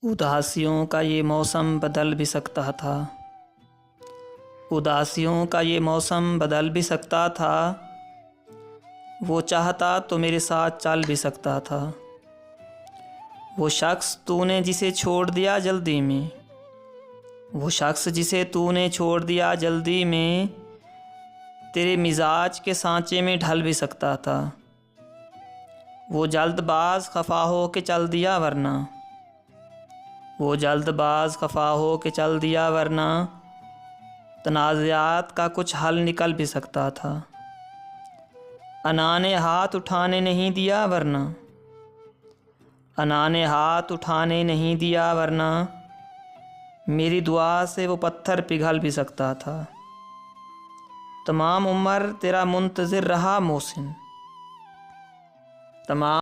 उदासियों का ये मौसम बदल भी सकता था। उदासियों का ये मौसम बदल भी सकता था। वो चाहता तो मेरे साथ चल भी सकता था। वो शख्स तूने जिसे छोड़ दिया जल्दी में, वो शख्स जिसे तूने छोड़ दिया जल्दी में, तेरे मिजाज के सांचे में ढल भी सकता था। वो जल्दबाज खफा हो के चल दिया वरना, वो जल्दबाज खफा हो के चल दिया वरना तनाज़ात का कुछ हल निकल भी सकता था। अना ने हाथ उठाने नहीं दिया वरना, अना ने हाथ उठाने नहीं दिया वरना मेरी दुआ से वो पत्थर पिघल भी सकता था। तमाम उम्र तेरा मुंतज़िर रहा मोहसिन, तमाम